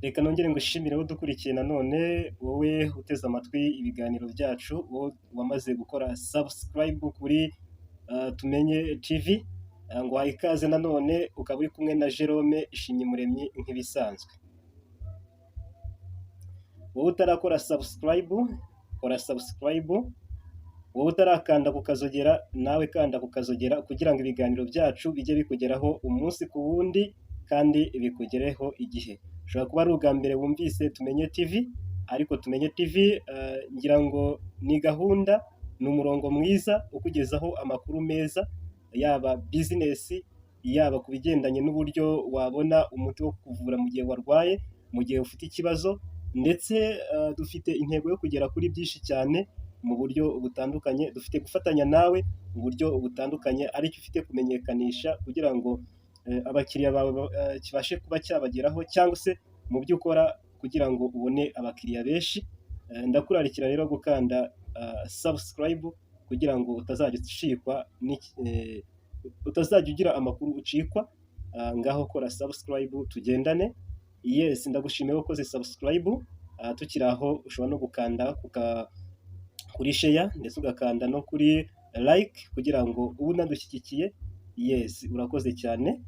Reka nongere ngushimire wowe udukurikiye nanone, wowe uteze amatwi ibiganiro byacu, wowe wamaze gukora subscribe kuri Tumenye TV, nguhaye ikaze nanone, ukaba uri kumwe na Jerome Ishimyumuremyi nk'ibisanzwe. Wowe utarakora subscribe, kora subscribe. Wowe utarakanda ku kazogera, nawe kanda ku kazogera kugira ngo ibiganiro byacu bijye bikugeraho umunsi ku wundi kandi bikugereho igihe. Ushobora kuba ari ubwa mbere wumvise Tumenye TV, ariko Tumenye TV ngira ngo ni gahunda, ni umurongo mwiza ukugezaho amakuru meza, yaba business, yaba ku bigendanye n'uburyo wabona umuti wo kuvura mu gihe warwaye, mu gihe ufite ikibazo, ndetse dufite intego yo kugera kuri byinshi cyane mu buryo butandukanye. Dufite gufatanya nawe mu buryo butandukanye, aricyo ufite kumenyekanisha kugira ngo abakiriya bawe kibashe kuba cyabageraho, cyangwa se mu byo ukora kugira ngo ubone abakiriya benshi. Ndakurarikira rero gukanda subscribe kugira ngo utazajya ucikwa, utazajya ugira amakuru ucikwa. Ngaho kora subscribe tugendane. Yes, ndagushimiye ko ukoze subscribe. Tukiri aho ushobora no gukanda kuri share, ndetse ugakanda no kuri like kugira ngo ubu nadushyigikiye. Yes, urakoze cyane.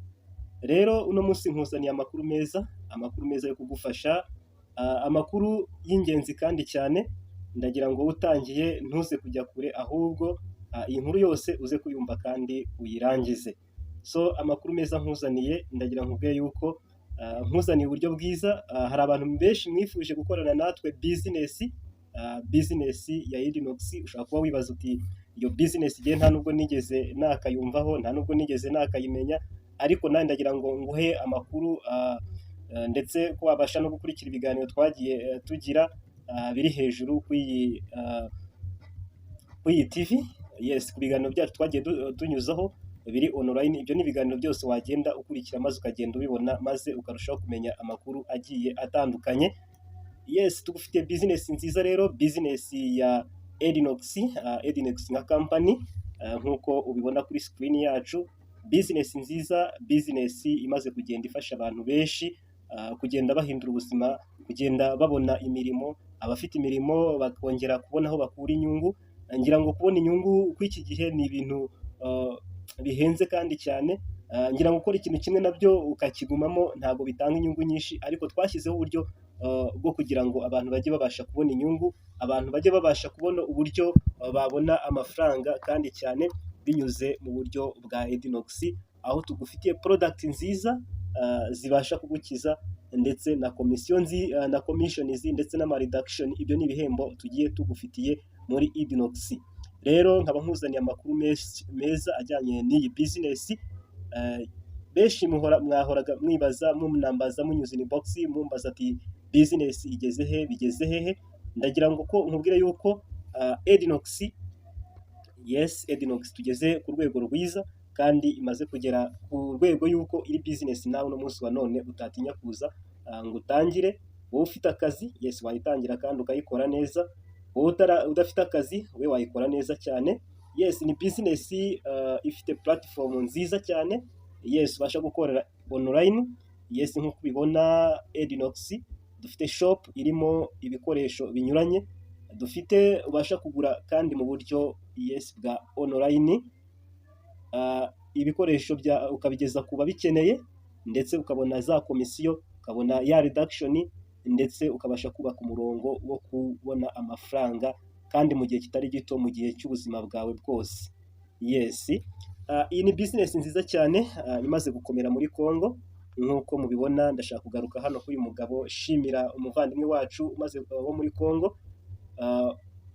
Rero uno munsi nkuzaniye amakuru meza yo kugufasha, amakuru y'ingenzi kandi cyane. Ndagira ngo utangiye ntuze kujya kure, ahubwo iyi nkuru yose uze kuyumva kandi uyirangize. So amakuru meza nkuzaniye, ndagira nkubwiye yuko nkuzaniye uburyo bwiza. Hari abantu benshi mwifuje gukorana natwe business ya Edinox. Ushobora kuba wibaza uti iyo business igihe nta nubwo nigeze nakayumvaho, nta nubwo nigeze nakayimenya, ariko nawe ndagira ngo nguhe amakuru, ndetse ko wabasha no gukurikira ibiganiro twagiye tugira biri hejuru kuri iyi TV. Yes, ku biganiro byacu twagiye tunyuzaho biri online. Ibyo ni ibiganiro byose wagenda ukurikira, maze ukagenda ubibona, maze ukarushaho kumenya amakuru agiye atandukanye. Yes, tugufite business nziza rero, business ya Edinox nka company, nk'uko ubibona kuri screen yacu. Business nziza, business imaze kugenda ifasha abantu benshi kugenda bahindura ubuzima, kugenda babona imirimo, abafite imirimo bakongera kubona aho bakura inyungu. Ngira ngo kubona inyungu kuri iki gihe ni ibintu bihenze kandi cyane. Ngira ngo ukora ikintu kimwe nabyo ukakigumamo ntabwo bitanga inyungu nyinshi, ariko twashyizeho uburyo bwo kugira ngo abantu bajye babasha kubona inyungu, abantu bajye babasha kubona uburyo babona amafaranga kandi cyane binyuze mu buryo bwa Edinox, aho tugufitiye product nziza zibasha kugukiza, ndetse na commissions ndetse n'ama reduction. Ibyo ni ibihembo tugiye tugufitiye muri Edinox. Rero nkaba nkuzaniye amakuru meza ajyanye n'iyi business. Benshi mwahoraga mwibaza, munambaza, munyuze inbox mumbaza ati business igeze he, bigeze hehe. Ndagira ngo ko nkubwire yuko Edinox, yes, Edinox tugeze ku rwego rwiza kandi imaze kugera ku rwego yuko iri business nawe no munsi wa none utatinya kuza ngo utangire. Wowe ufite akazi, yes, wayitangira kandi ukayikora neza. Wowe udafite akazi, we wayikora neza cyane. Yes, ni business ifite platform nziza cyane. Yes, ubasha gukorera online. Yes, nk'uko ubibona Edinox dufite shop irimo ibikoresho binyuranye, dufite ubasha kugura kandi mu buryo bwa online. Ibikoresho ukabigeza ku babikeneye, ndetse ukabona za komisiyo, ukabona ya reduction, ndetse ukabasha kubaka umurongo wo kubona amafaranga kandi mu gihe kitari gito, mu gihe cy'ubuzima bwawe bwose. Yes, iyi ni business nziza cyane imaze gukomera muri Congo. Nk'uko mubibona, ndashaka kugaruka hano kuri uyu mugabo, shimira umuvandimwe wacu umaze wo muri Congo,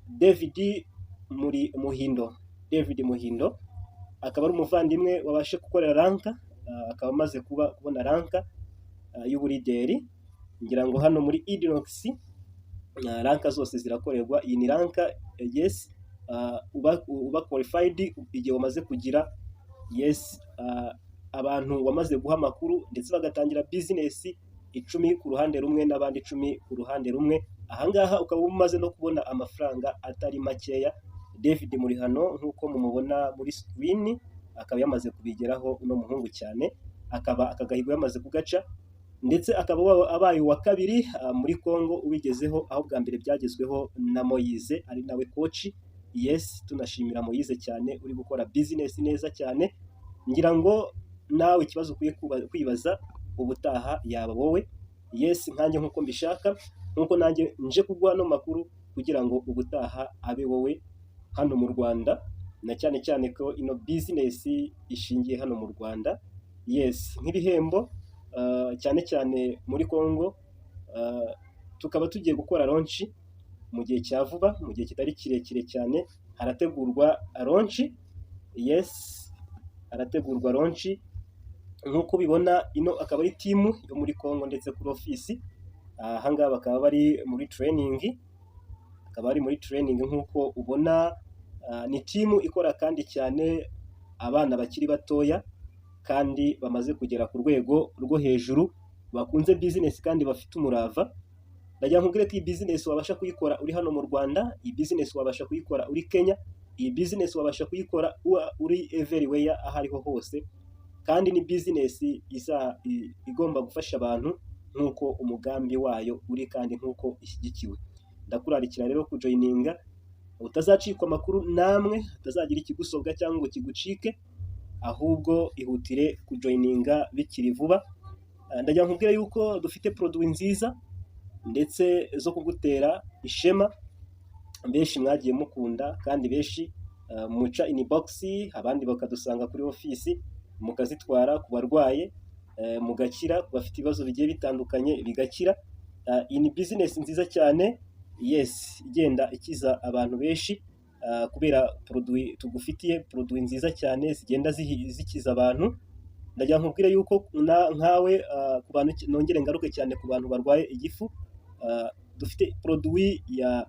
David Muhindo. Akaba ari umuvandimwe wabashe gukorera ranka, akaba amaze kubona ranka y'uburideri. Ngira ngo hano muri Edinox ranka zose zirakorerwa. Iyi ni ranka, yes, uba qualified igihe umaze kugira, yes, abantu wamaze guha amakuru ndetse bagatangira bizinesi 10 ku ruhande rumwe n'abandi 10 ku ruhande rumwe. Ahangaha ukaba umaze no kubona amafaranga atari makeya. David Murihano nk'uko mumubona muri screen akaba yamaze kubigeraho uno muhungu cyane, akaba akagahigo yamaze kugaca ndetse akaba abaye wa kabiri muri Congo ubigezeho, aho bwa mbere byagezweho na Moise ari nawe coach. Yes, tunashimira Moise cyane uri gukora business neza cyane. Ngira ngo nawe ikibazo ukwiye kwibaza ubutaha yaba wowe. Yes, nkanjye nkuko mbishaka, nkuko nanjye nje kuguha no makuru kugira ngo ubutaha abe wowe hano mu Rwanda, na cyane cyane ko ino business ishingiye hano mu Rwanda. Yes, nk'ibihembo cyane cyane muri Congo tukaba tugiye gukora launch mu gihe cya vuba, mu gihe kitari kirekire cyane harategurwa launch. Yes, harategurwa launch nk'uko bibona. Ino akaba ari team yo muri Congo ndetse kuri office. Ahangaha bakaba bari muri training, nk'uko ubona. Ni team ikora kandi cyane abana bakiri batoya kandi bamaze kugera ku rwego rwo hejuru, bakunze business kandi bafite umurava. Ndagira nkubwire ko iyi business wabasha kuyikora uri hano mu Rwanda, iyi business wabasha kuyikora uri Kenya, iyi business wabasha kuyikora uri everywhere aho ariho hose, kandi ni business igomba gufasha abantu nk'uko umugambi wayo uri kandi nk'uko ishyigikiwe. Ndakurarikira rero kujoininga, utazacikwa amakuru namwe, utazagira ikigusobwa cyangwa ngo kigucike, ahubwo ihutire kujoininga bikiri vuba. Ndagira nkubwire yuko dufite produit nziza ndetse zo kugutera ishema. Benshi mwagiye mukunda kandi benshi muca inbox, abandi bakadusanga kuri office mukazitwara ku barwaye mugakira, ku bafite ibibazo bigiye bitandukanye bigakira. Iyi ni business nziza cyane. Yes, igenda ikiza abantu benshi kubera produit tugufitiye, produit nziza cyane zigenda zikiza abantu. Ndagira nkubwire yuko nkawe ku bantu, nongere ngaruke cyane ku bantu barwaye igifu, dufite produit ya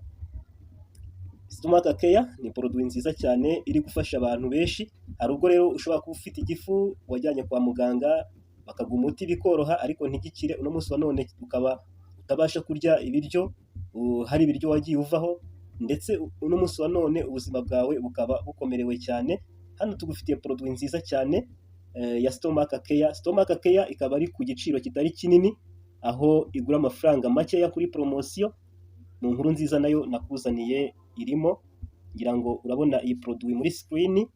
Stomach Care. Ni produit nziza cyane iri gufasha abantu benshi. Hari ubwo rero ushobora kuba ufite igifu wajyanye kwa muganga bakaguha umuti bikoroha ariko ntigikire, uno munsi wa none ukaba utabasha kurya ibiryo, hari ibiryo wagiye uvaho, ndetse uno munsi wa none ubuzima bwawe bukaba bukomerewe cyane. Hano tugufitiye produit nziza cyane ya Stomach Care. Stomach Care ikaba ari ku giciro kitari kinini, aho igura amafaranga makeya kuri promotion. Mu nkuru nziza nayo nakuzaniye irimo, ngira ngo urabona iyi produit muri screen.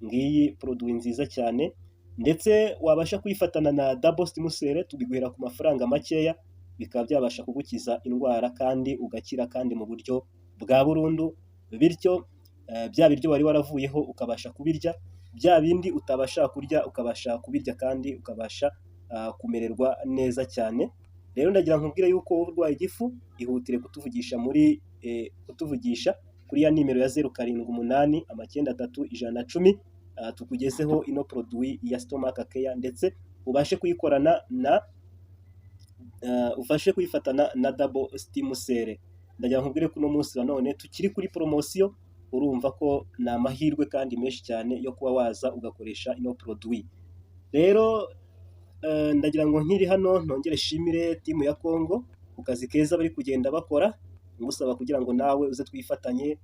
Ngiyi produit nziza cyane, ndetse wabasha kuyifatana na double stimusere, tubiguhera ku mafaranga makeya, bikaba byabasha kugukiza indwara kandi ugakira kandi mu buryo bwa burundu. Bityo bya biryo wari waravuyeho ukabasha kubirya, bya bindi utabasha kurya ukabasha kubirya kandi ukabasha kumererwa neza cyane. Rero ndagira nkubwire yuko wowe urwaye igifu, ihutire kutuvugisha kuri ya nimero ya 0788 93 110 tukugezeho ino produit ya Stomach Care, ndetse ubashe kuyikorana ufashe kuyifatana na double stimusere. Ndagira nkubwire ko uno munsi wa none tukiri kuri promotion. Urumva ko ni amahirwe kandi menshi cyane yo kuba waza ugakoresha ino produit. Rero ndagira ngo nkiri hano ntongere shimire timu ya Congo ku kazi keza bari kugenda bakora, ngusaba kugira ngo nawe uze twifatanye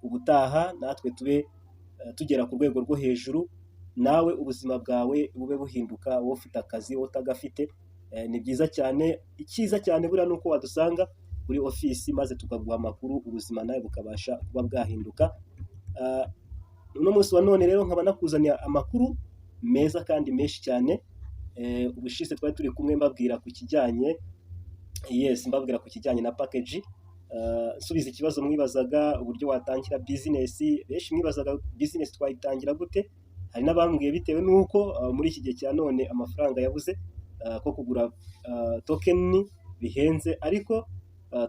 ubutaha natwe tube tugera ku rwego rwo hejuru, nawe ubuzima bwawe bube buhinduka, wowe ufite akazi wowe utagafite. Ni byiza cyane, icyiza cyane buriya nuko wadusanga kuri office maze tukaguha amakuru, ubuzima nawe bukabasha kuba bwahinduka. Uno munsi wa none rero nkaba nakuzaniye amakuru meza kandi menshi cyane. Ubushize twari turi kumwe mbabwira ku kijyanye ku kijyanye na package. Subiza ikibazo mwibazaga uburyo watangira business. Benshi mwibazaga business twayitangira gute. Hari n'abambwiye bitewe nuko muri iki gihe cya none amafaranga yabuze, ko kugura token bihenze, ariko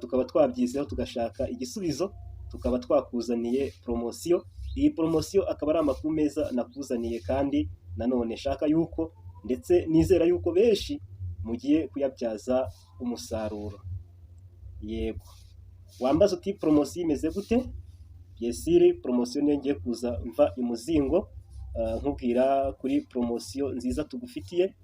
tukaba twabyizeho tugashaka igisubizo, tukaba twakuzaniye promotion. Iyi promotion akaba ari amakuru meza nakuzaniye, kandi nanone shaka yuko ndetse nizera yuko benshi mugiye kuyabyaza umusaruro. Yego, wambaza uti promotion imeze gute? Yesiri promotion niyo ngiye kuza mva imuzingo. nkubwira kuri poromosiyo nziza tugufitiye.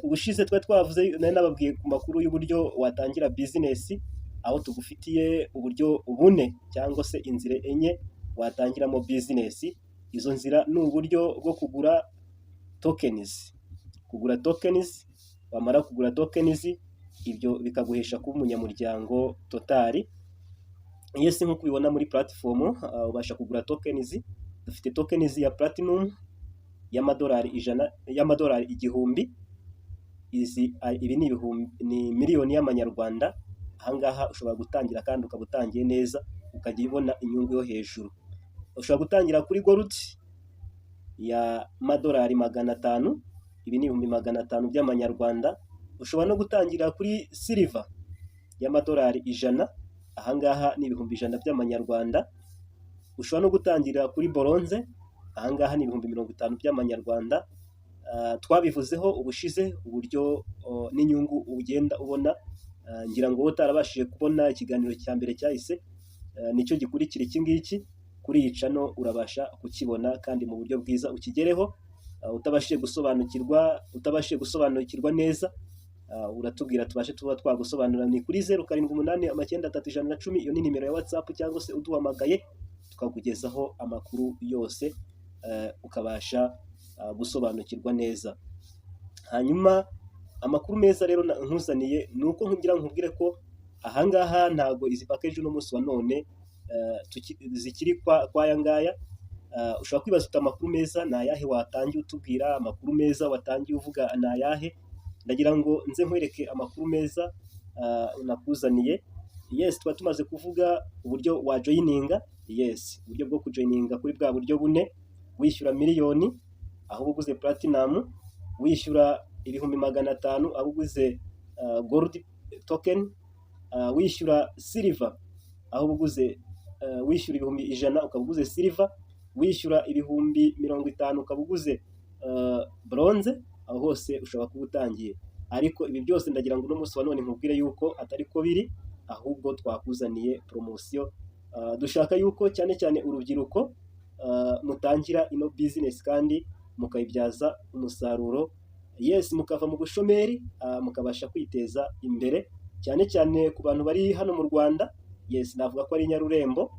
Ubushize twari twavuze, nari nababwiye ku makuru y'uburyo watangira bizinesi, aho tugufitiye uburyo bune cyangwa se inzira enye watangiramo bizinesi. Izo nzira ni uburyo bwo kugura tokenizi. Kugura tokenizi, wamara kugura tokenizi, ibyo bikaguhesha kuba umunyamuryango totali. Yes, nk'uko ubibona muri platform ubasha kugura tokenizi. Dufite tokenizi ya platinum y'amadolari 100,000. Ibi ni miliyoni y'amanyarwanda. Ahangaha ushobora gutangira kandi ukaba utangiye neza, ukajya ubona inyungu yo hejuru. Ushobora gutangira kuri gold ya madolari 500. Ibi ni 500 by'amanyarwanda. Ushobora no gutangira kuri silver y'amadolari 100. Ahangaha ni 100 by'amanyarwanda. Ushobora no gutangira kuri bronze. Ahangaha ni 50 by'amanyarwanda. Twabivuzeho ubushize uburyo n'inyungu ugenda ubona. Ngira ngo utarabashije kubona ikiganiro cya mbere cyahise, nicyo gikurikira iki ngiki. Kuri iyi channel urabasha kukibona kandi mu buryo bwiza ukigereho. Utabashije gusobanukirwa neza, uratubwira tubashe tuba twagusobanurira. Ni kuri 0788931110. Iyo ni nimero ya WhatsApp, cyangwa se uduhamagaye tukakugezaho amakuru yose, ukabasha gusobanukirwa neza. Hanyuma amakuru meza rero nkuzaniye ni uko nkugira nkubwire ko ahangaha ntago izi package uno munsi wa none zikiri kwa aya ngaya. Ushobora kwibaza uti amakuru meza ni ayahe watangiye utubwira, amakuru meza watangiye uvuga ni ayahe? Ndagira ngo nze nkwereke amakuru meza nakuzaniye. Yes, tuba tumaze kuvuga uburyo wa joininga. Yes, uburyo bwo kujoininga kuri bwa buryo bune. Wishyura miliyoni aho uguze platinum, wishyura 500,000 aho uguze gold token, wishyura silver aho uguze wishyura 100,000 ukaba uguze silver, wishyura 50,000 ukaba uguze bronze. Aho hose ushobora kuba utangiye. Ariko ibi byose ndagira ngo uno munsi wa none nkubwire yuko atari ko biri, ahubwo twakuzaniye promosiyo. Dushaka yuko cyane cyane urubyiruko mutangira ino business kandi mukayibyaza umusaruro. Yes, mukava mu bushomeri, mukabasha kwiteza imbere, cyane cyane ku bantu bari hano mu Rwanda. Yes, navuga ko ari Nyarurembo,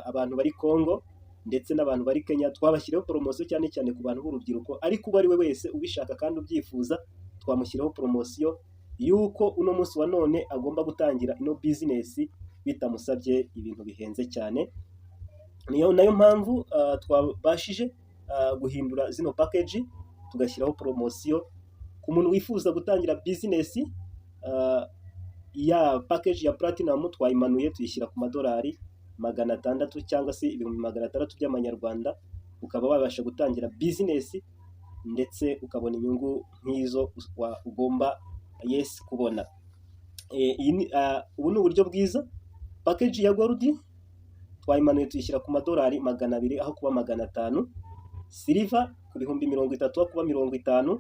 abantu bari Congo ndetse n'abantu bari Kenya. Twabashyiriyeho promosiyo cyane cyane ku bantu b'urubyiruko, ariko uwo ari we wese ubishaka kandi ubyifuza twamushyiraho promosiyo yuko uno munsi wa none agomba gutangira ino business bitamusabye ibintu bihenze cyane. Nayo mpamvu twabashije guhindura zino package tugashyiraho promosiyo ku muntu wifuza gutangira business. Ya package ya platinum twayimanuye tuyishyira ku madolari 600 cyangwa se 600 by'amanyarwanda. Ukaba wabasha gutangira business ndetse ukabona inyungu nk'izo ugomba yes kubona. Ubu ni uburyo bwiza. Package ya gold twayimanuye tuyishyira ku madolari 200 aho kuba 500. Silver ku 30,000 aho kuba 50.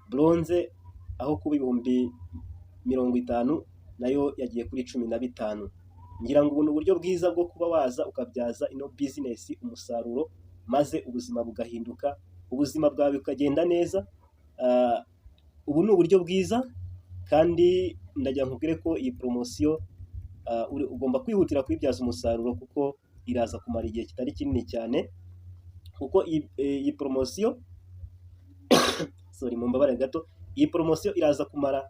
Bronze aho kuba 50,000 nayo yagiye kuri 15. Ngira ngo ubu ni uburyo bwiza bwo kuba waza ukabyaza ino business umusaruro, maze ubuzima bugahinduka, ubuzima bwawe bukagenda neza. Ubu ni uburyo bwiza kandi ndagira nkubwire ko iyi promosiyo ugomba kwihutira kwibyaza umusaruro, kuko iraza kumara igihe kitari kinini cyane. Kuko iyi promosiyo mumbabare gato, iyi promosiyo iraza kumara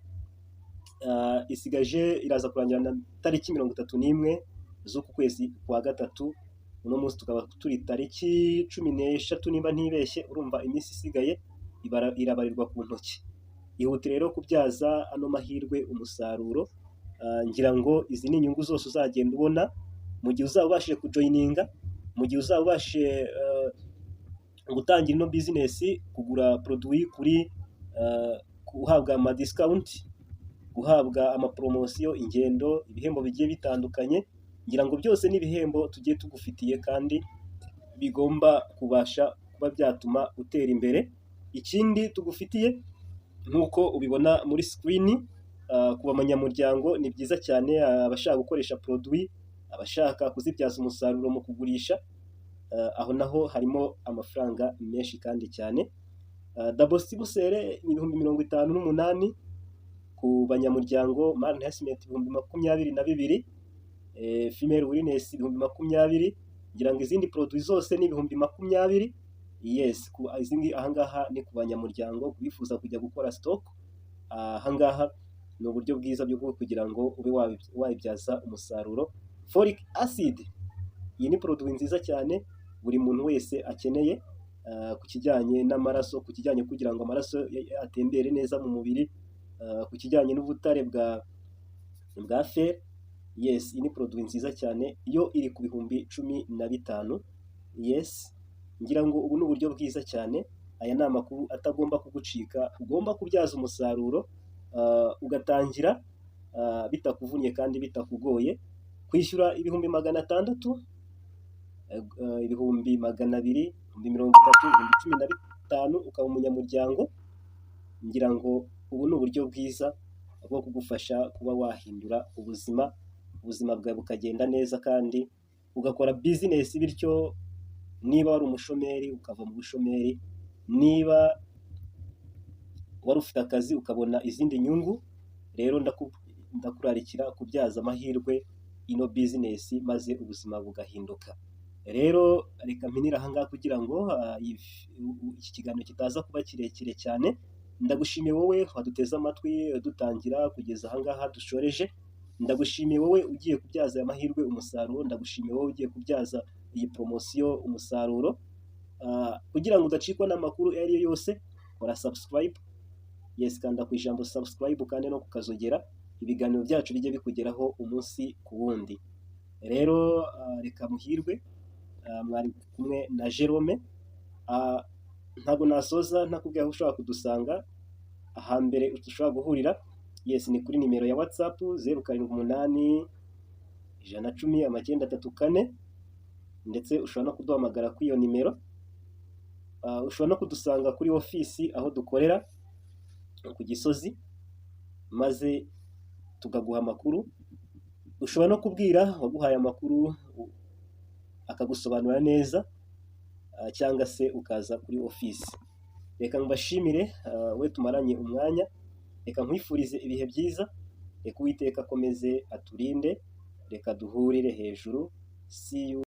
iraza kurangira na tariki 31 z'uku kwezi kwa gatatu. Uno munsi tukaba turi tariki 13 nimba ntibeshye. Urumva iminsi isigaye irabarirwa ku ntoki. Ihutire rero kubyaza ano mahirwe umusaruro. Ngira ngo izi ni inyungu zose uzagenda ubona mu gihe uzaba ubashije kujoininga, mu gihe uzaba ubashije gutangira ino business, kugura produit kuri guhabwa ama discount, guhabwa ama promosiyo, ingendo, ibihembo bigiye bitandukanye. Ngira ngo byose ni ibihembo tugiye tugufitiye kandi bigomba kubasha kuba byatuma utera imbere. Ikindi tugufitiye nk'uko ubibona muri screen, ku banyamuryango ni byiza cyane. Abashaka gukoresha produit, abashaka kuzibyaza umusaruro mu kugurisha, aho naho harimo amafaranga menshi kandi cyane. Double sibusere ni ibihumbi 58 ku banyamuryango, male enhancement ibihumbi 22, female wellness ibihumbi 20, ngira ngo izindi produit zose ni ibihumbi 20. Yes, ahangaha ni ku banyamuryango bifuza kujya gukora stock. Ahangaha ni uburyo bwiza bwo kugira ngo ube wabibyaza umusaruro. Folic acid, iyi ni produit nziza cyane buri muntu wese akeneye ku kijyanye n'amaraso, ku kijyanye kugira ngo amaraso atembere neza mu mubiri, ku kijyanye n'ubutare bwa fer. Yes, iyi ni produit nziza cyane, yo iri ku bihumbi 15. Yes, ngira ngo ubu ni uburyo bwiza cyane. Aya ni amakuru atagomba kugucika, ugomba kubyaza umusaruro, ugatangira bitakuvunnye kandi bitakugoye. Kwishyura ibihumbi 600, ibihumbi 200, 30, 15 ukaba umunyamuryango. Ngira ngo ubu ni uburyo bwiza bwo kugufasha kuba wahindura ubuzima bwawe bukagenda neza, kandi ugakora business, bityo niba wari umushomeri ukava mu bushomeri, niba wari ufite akazi ukabona izindi nyungu. Rero ndakurarikira kubyaza amahirwe ino business, maze ubuzima bugahinduka. Rero reka mpinira ahangaha kugira ngo iki kiganiro kitaza kuba kirekire cyane. Ndagushimiye wowe waduteze amatwi dutangira kugeza ahangaha dushoreje. Ndagushimiye wowe ugiye kubyaza aya mahirwe umusaruro. Ndagushimiye wowe ugiye kubyaza iyi promosiyo umusaruro. Kugira ngo udacikwa n'amakuru ayo ari yo yose, kora subscribe. Yes, kanda ku ijambo subscribe kandi no kukazogera, ibiganiro byacu bijye bikugeraho umunsi ku wundi. Rero reka muhirwe, mwari kumwe na Jerome. Ntabwo nasoza ntakubwira aho ushobora kudusanga. Ahambere ushobora guhurira, yes, ni kuri nimero ya WhatsApp 078 110 934, ndetse ushobora no kuduhamagara kuri iyo nimero. Ushobora no kudusanga kuri ofisi aho dukorera ku Gisozi, maze tukaguha amakuru. Ushobora no kubwira waguhaye amakuru akagusobanura neza, cyangwa se ukaza kuri ofisi. Reka mbashimire we tumaranye umwanya. Reka nkwifurize ibihe byiza. Reka Uwiteka akomeze aturinde. Reka duhurire hejuru. See you.